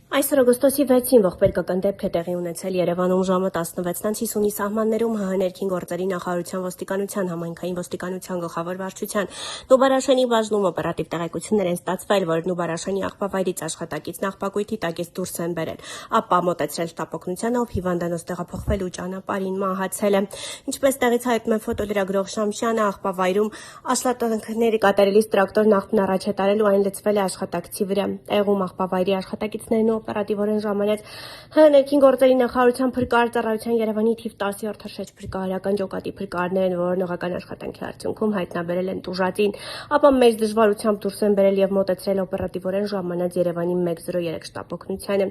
Այս օգոստոսի 6-ին ողբերգական դեպք է տեղի ունեցել Երևանում ժամը 16:50-ի սահմաններում ՀՀ ներքին գործերի նախարարության ոստիկանության համայնքային ոստիկանության գլխավոր վարչության Նուբարաշենի բաժնում օպերատիվ տեղեկություններ են ստացվել, որ Նուբարաշենի աղբավայրից աշխատակիցն աղբակույտի տակից դուրս են բերել, ապա մոտեցրել շտապօգնությանը, ով հիվանդանոց տեղափոխվելու ճանապարհին մահացել է։ Ինչպես տեղից հայտնում է ֆոտոլրագրող Շամշյանը, աղբավայրում աշխատանքների կատարելիս տրակտորն աղբն առաջ է տարել ու այն լցվել է աշխատակցի վրա։ Տեղում աղբավայրի աշխատակիցներն օպերատիվորեն ժամանեց ՀՀ ներքին գործերի նախարարության փրկարար ծառայության Երևանի թիվ 10-րդ հրշեջ փրկարարական ջոկատի փրկարարներն որոնողական աշխատանքի արդյունքում հայտնաբերել են տուժածին, ապա մեծ դժվարությամբ դուրս են բերել եւ մոտեցրել օպերատիվորեն ժամանած Երևանի 103 շտապօգնությանը։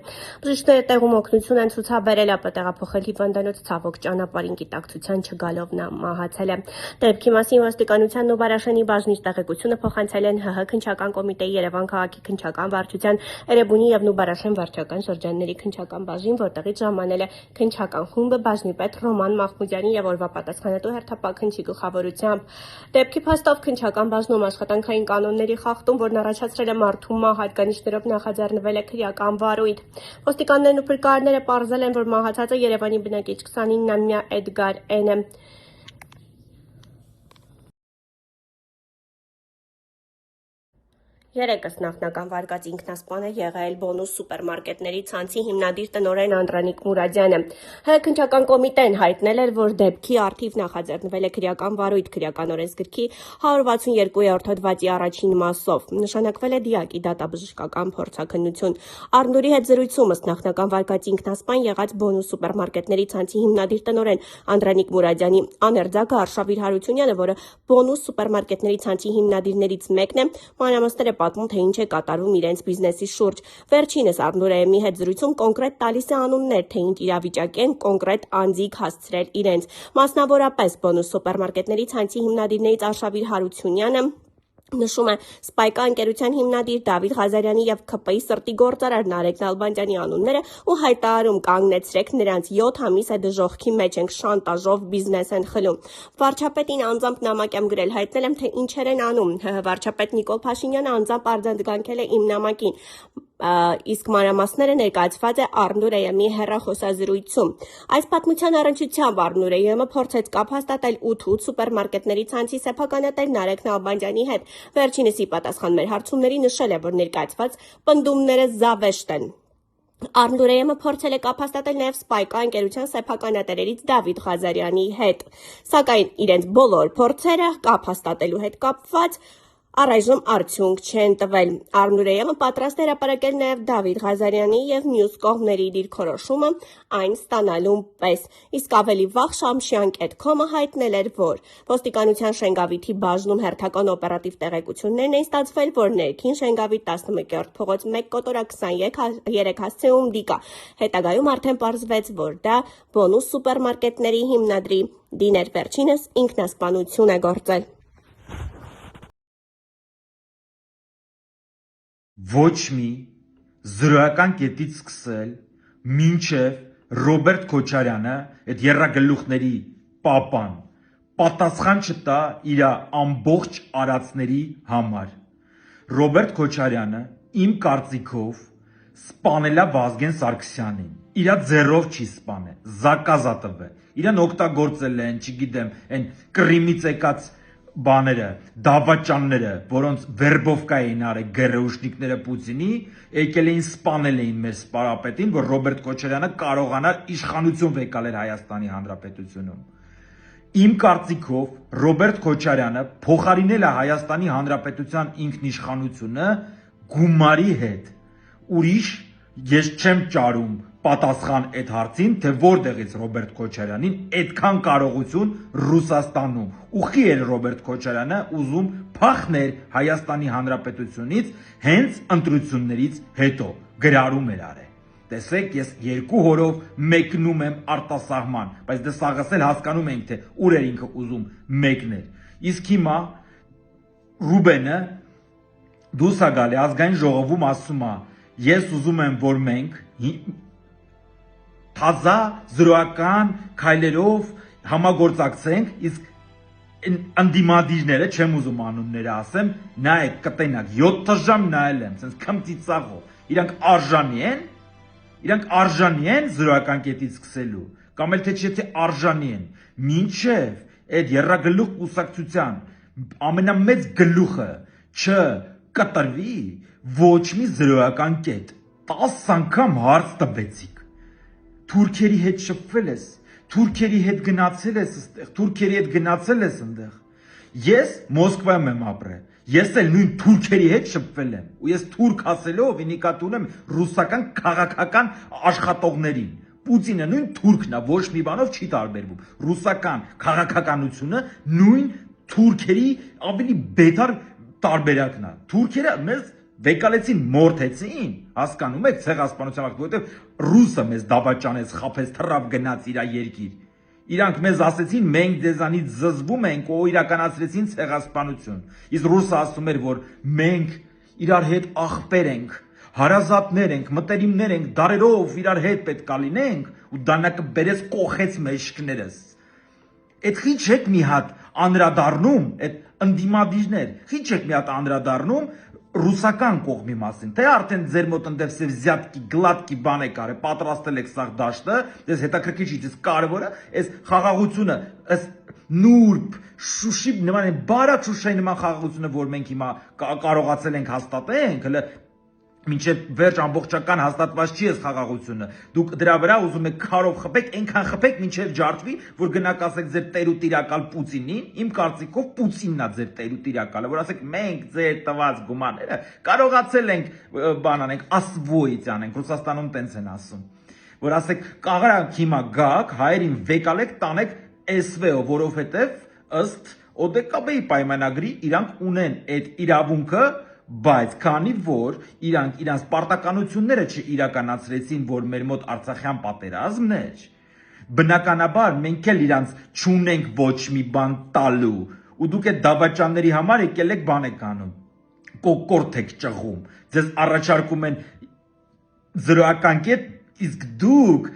Բժիշկները տեղում օգնություն են ցուցաբերել, ապա տեղափոխել հիվանդանոց, ցավոք ճանապարհին գիտակցության չգալով նա մահացել է։ Դեպքի մասին ոստիկանության Նուբարաշենի բաժնից տեղեկությունը փոխանցել են ՀՀ քննչական կոմիտեի Երևան քաղաքի քննչական վարչության Էրեբունի եւ Նուբարաշեն վարչական շրջանների քննչական բաժին, որտեղից ժամանել է քննչական խումբը բաժնի պետ Ռոման Մախմուդյանի եւ օրվա պատասխանատու հերթապաքնչի գլխավորությամբ։ Դեպքի փաստով քննչական բաժնում աշխատանքային կանոնների խախտում, որն առաջացրել է մարդու մահ, հատկանիշներով նախաձեռնվել է քրեական վարույթ։ Ոստիկաններն ու փրկարարները պարզել են, որ մահացածը Երևանի բնակիչ 29-ամյա Էդգար Էն է։ Երեկս նախնական վարկած ինքնասպան է եղել Բոնուս սուպերմարկետների ցանցի հիմնադիր տնօրեն Անդրանիկ Մուրադյանը։ ՀՀ քննչական կոմիտեն հայտնել էր, որ դեպքի առթիվ նախաձեռնվել է քրեական վարույթ քրեական օրենսգրքի 162-րդ հոդվածի առաջին մասով։ Նշանակվել է դիակի դատաբժշկական փորձաքննություն։ Արնուրի հետ զրույցում ըստ նախնական վարկած ինքնասպան եղած Բոնուս սուպերմարկետների ցանցի հիմնադիր տնօրեն Անդրանիկ Մուրադյանի աներձակը Արշավիր Հարությունյանը, որը Բոնուս սուպերմարկետների ցանցի հիմնադիրներից մեկն է, մանրամասներ է պատմում, թե ինչ է կատարվում իրենց բիզնեսի շուրջ։ Վերջինս Արնուրեյի հետ զրույցում կոնկրետ տալիս է անուններ, թե ինչ իրավիճակի են կոնկրետ անձիկ հասցրել իրենց։ Մասնավորապես Բոնուս սուպերմարկետների ցանցի հիմնադիրներից Արշավիր Հարությունյանը նշում է Սպայկա ընկերության հիմնադիր Դավիթ Ղազարյանի եւ ՔՊ-ի սրտի գործարար Նարեկ Նալբանդյանի անունները ու հայտարարում կանգնեցրեք նրանց 7 ամիս է դժոխքի մեջ ենք, շանտաժով բիզնես են խլում։ Վարչապետին անձամբ նամակ եմ գրել, հայտնել եմ, թե ինչեր են անում։ ՀՀ վարչապետ Նիկոլ Փաշինյանը անձամբ արձագանքել է իմ նամակին, իսկ մանրամասները ներկայացված է Արնուրեյի հեռախոսազրույցում։ Այս պատմության առնչությամբ Արնուրեյը փորձեց կապ հաստատել 8 սուպերմարկետների ցանցի սեփականատեր Նարեկ Նալբանդյանի հետ։ Վերջինս ի պատասխան մեր հարցումների նշել է, որ ներկայացված պնդումները զավեշտ են։ Արնուրեյը փորձել է կապ հաստատել նաև Սպայկա ընկերության սեփականատերերից Դավիթ Ղազարյանի հետ, սակայն իրենց բոլոր փորձերը կապ հաստատելու հետ կապված առայժմ արդյունք չեն տվել։ Արնուրեյը պատրաստ է հրապարակել նաև Դավիթ Ղազարյանի եւ մյուս կողմերի դիրքորոշումը այն ստանալու պես։ Իսկ ավելի վաղ Shamshian.com-ը հայտնել էր, որ ոստիկանության Շենգավիթի բաժնում հերթական օպերատիվ տեղեկություններն են ստացվել, որ ներքին Շենգավիթ 11-րդ փողոց 1 կոտորակ 23 հասցեում դիկա։ Հետագայում արդեն պարզվեց, որ դա Բոնուս սուպերմարկետների հիմնադրի դին էր, վերջինս ինքնասպանություն է գործել։ Ոչ մի զրոյական կետից սկսել մինչև Ռոբերտ Քոչարյանը, այդ եռագլուխների պապան, պատասխան չտա իր ամբողջ արածների համար։ Ռոբերտ Քոչարյանը իմ կարծիքով սպանել է Վազգեն Սարգսյանին։ Իրա ձեռով չի սպանել, զակազա տվել։ Իրան օգտագործել են, չգիտեմ, այն Կրիմից եկած բաները, դավաճանները, որոնց վերբովկա էին արել գերեուշնիկները Պուտինի, եկել էին սպանել էին մեր սպարապետին, որ Ռոբերտ Քոչարյանը կարողանար իշխանություն վեկալել Հայաստանի Հանրապետությունում։ Իմ կարծիքով Ռոբերտ Քոչարյանը փոխարինել է Հայաստանի Հանրապետության ինքնիշխանությունը գումարի հետ։ Ուրիշ ես չեմ ճարում պատասխան այդ հարցին, թե որտեղից Ռոբերտ Քոչարյանին այդքան կարողություն Ռուսաստանում։ Ուխի էր Ռոբերտ Քոչարյանը ուզում փախներ Հայաստանի Հանրապետությունից հենց ընտրություններից հետո գրարում էր արել։ Տեսեք, ես 2 հորով մեկնում եմ արտասահման, բայց դե սաղս էլ հասկանում ենք, թե ուր էր ինքը ուզում մեկներ։ Իսկ հիմա Ռուբենը դուրս է գալի ազգային ժողովում ասում է. ես ուզում եմ, որ մենք թազա զրոյական քայլերով համագործակցենք, իսկ անդիմադիրները, չեմ ուզում անունները ասեմ, նայեք կտենակ 7 ժամ նայել եմ, sense քմծիծաղով, իրանք արժանի են Իրանք արժանի են զրոյական կետից սկսելու, կամ էլ թե չէ արժանի են, մինչև այդ երրագլուխ կուսակցության ամենամեծ գլուխը չկտրվի, ոչ մի զրոյական կետ։ 10 անգամ հարց տվեցիք։ Թուրքերի հետ շփվել ես, թուրքերի հետ գնացել ես այստեղ, թուրքերի հետ գնացել ես այնտեղ։ Ես Մոսկվայում եմ ապրել։ Ես էլ նույն թուրքերի հետ շփվել եմ։ Ու ես թուրք ասելով ինիկատուն եմ ռուսական քաղաքական աշխատողներին։ Պուտինը նույն թուրքն է, ոչ մի բանով չի տարբերվում։ Ռուսական քաղաքականությունը նույն թուրքերի ավելի բետար տարբերակն է։ Թուրքերը մեզ վեկալեցին, մորթեցին, հասկանում եք, ցեղասպանության ակտ, որովհետև ռուսը մեզ դավաճանեց, խափեց, թռավ գնաց իր երկիր։ Իրանք մեզ ասեցին, մենք ձեզանից զզվում ենք, ու իրականացրեցին ցեղասպանություն։ Իսկ ռուսը ասում էր, որ մենք իրար հետ աղբեր ենք, հարազատներ ենք, մտերիմներ ենք, դարերով իրար հետ պետք է լինենք, ու դանակը բերեց կողեց մեջքներս։ Այդ քիչ եք մի հատ անդրադառնում, այդ ընդդիմադիրներ, քիչ եք մի հատ անդրադառնում ռուսական կողմի մասին, թե արդեն ձեր մոտ ընդեր взятки, գլատկի բան եք արել, պատրաստել եք սաղ դաշտը, դες հետաքրքիր չի, դες կարևորը, այս խաղաղությունը, այս նուրբ, շուշի նման բարակ շուշայի նման խաղաղությունը, որ մենք հիմա կարողացել ենք հաստատենք, հələ մինչև վերջ ամբողջական հաստատված չի այս խաղաղությունը։ Դուք դրա վրա ուզում եք քարով խփեք, այնքան խփեք, մինչև ջարդվի, որ գնաք ասեք ձեր տեր ու տիրակալ Պուտինին, իմ կարծիքով Պուտինն է ձեր տեր ու տիրակալը, որ ասեք մենք ձեր տված գումարները կարողացել ենք բան անենք, ասվոյից անենք, Ռուսաստանում տենց են ասում։ Որ ասեք կաղրանք հիմա գաք, հայերին վեկալեք, տանեք SVO, որովհետև ըստ ՕԴԿԲ-ի պայմանագրի իրանք ունեն այդ իրավունքը, բայց քանի որ իրանք իրանց պարտականությունները չիրականացրեցին, որ մեր մոտ Արցախյան պատերազմն էր, բնականաբար մենք էլ իրանց չունենք ոչ մի բան տալու, ու դուք այդ դավաճանների համար եկել եք բան եք անում, կոկորդ եք ճղում, ձեզ առաջարկում են զրոյական կետ, իսկ դուք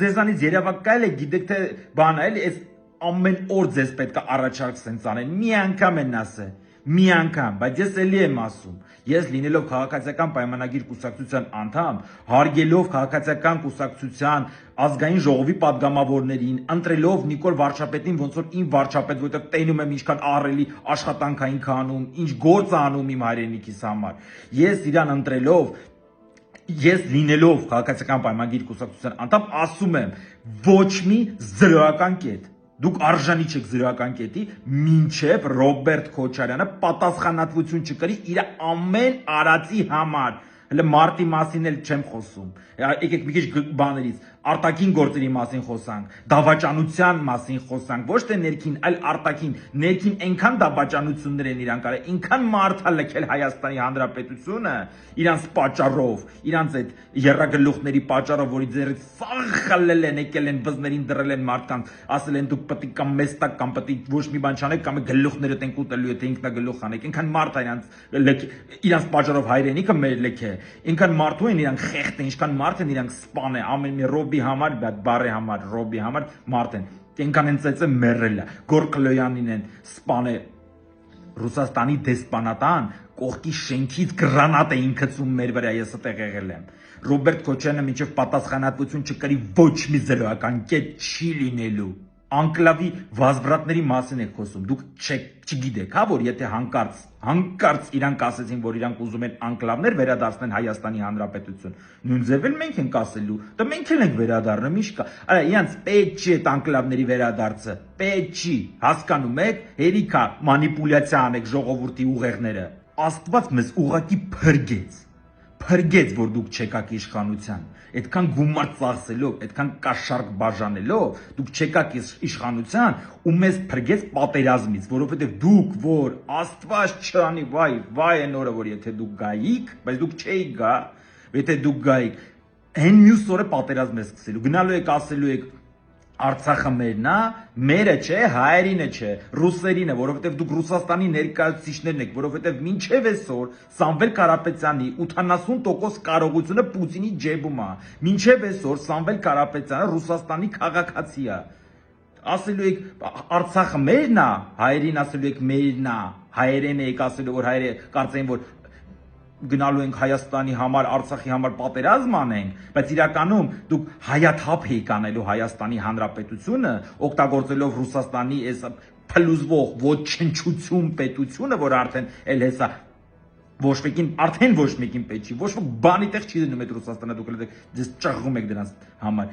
ձեզանից երևակայել եք, գիտեք թե բան է, այս ամեն օր ձեզ պետք է առաջարկ սենց անեն, մի անգամ են ասել, մի անգամ, բայց ես էլի եմ ասում, ես լինելով քաղաքացիական պայմանագիր կուսակցության անդամ, հարգելով քաղաքացիական կուսակցության ազգային ժողովի падգամավորներին, ընտրելով Նիկոլ վարչապետին, ոնց որ իմ վարչապետ, որովհետև տենում եմ ինչքան ահռելի աշխատանքային քանում, ինչ գործ անում իմ հայրենիքիս համար, ես իրան ընտրելով ես լինելով քաղաքացիական պայմանագիր կուսակցության անդամ ասում եմ ոչ մի զրոյական կետ դուք արժանի չեք զրոյական կետի մինչև Ռոբերտ Քոչարյանը պատասխանատվություն չկրի իր ամեն արածի համար հələ մարտի մասին էլ չեմ խոսում եկեք մի քիչ բաներից արտաքին գործերի մասին խոսանք դավաճանության մասին խոսանք ոչ թե ներքին այլ արտաքին ներքին այնքան դավաճանություններ են իրանք արել այնքան մարդա լքել Հայաստանի Հանրապետությունը իրանց պատճառով իրանց այդ երրագլուխների պատճառով որի ձեռից սաղ խլել են եկել են բզներին դրել են մարդկանց ասել են դուք պետք է կամ մեստակ կամ պետք է ոչ մի բան չանեք կամ գլուխները տենք ուտելու եթե ինքնագլուխ անեք այնքան մարդ իրանց պատճառով հայրենիքը մեր լքե ինքան մարդու են իրանք խեղտ են ինչքան մարդ են իրանք սպան է ամեն մի ռոբի համար բարի համար ռոբի համար մարդ են այնքան են ծեծը մեռել է Գորկլոյանին են սպան է Ռուսաստանի դեսպանատան կողքի շենքից գրանատ է ինքծում մեր վրա ես այդտեղ եղել եմ Ռոբերտ Քոչարյանը մինչև պատասխանատվություն չկրի ոչ մի զրոյական կետ չի լինելու անկլավի վազվրատների մասին եք խոսում դուք չգիտեք հա որ եթե հանկարծ իրանք ասեցին որ իրանք ուզում են անկլավներ վերադարձնել Հայաստանի Հանրապետություն նույն ձև էլ մենք ենք ասելու դա մենք էլ ենք վերադառնում ի՞նչ կա արա իրանց պետք չի այդ անկլավների վերադարձը պետք չի հասկանում եք հերիքա մանիպուլյացիա անեք ժողովրդի ուղեղները Աստված մեզ ուղակի փրկեց որ դուք չեկաք իշխանության այդքան գումար ծախսելով, այդքան կաշառք բաժանելով, դուք չեկաք իշխանության ու մեզ փրկեց պատերազմից, որովհետև դուք որ Աստված չանի, վայ այն օրը որ եթե դուք գայիք, բայց դուք չէիք գա, եթե դուք գայիք, հեն մյուս օրը պատերազմ է սկսելու, գնալու եք ասելու եք Արցախը մերն է, մերը չէ, հայերինը չէ, ռուսերինը, որովհետև դուք Ռուսաստանի ներկայացուցիչներն եք, որովհետև մինչև այսօր Սամվել Կարապետյանի 80% կարողությունը Պուտինի ջեբում է։ Մինչև այսօր Սամվել Կարապետյանը Ռուսաստանի քաղաքացի է։ Ասելու եք Արցախը մերն է, հայերին ասելու եք մերն է, հայերեն եք ասելու որ հայերը կարծեն որ գնալու ենք Հայաստանի համար, Արցախի համար պատերազմ անենք, բայց իրականում դուք հայաթափ եք անելու Հայաստանի Հանրապետությունը, օգտագործելով Ռուսաստանի այս փլուզվող ոչնչություն պետությունը, որ արդեն էլ հեսա ոչ մեկին արդեն ոչ մեկին պետք չի, ոչ ոք բանի տեղ չի դնում այդ Ռուսաստանը, դուք էլ դες ճղղում եք դրանց համար։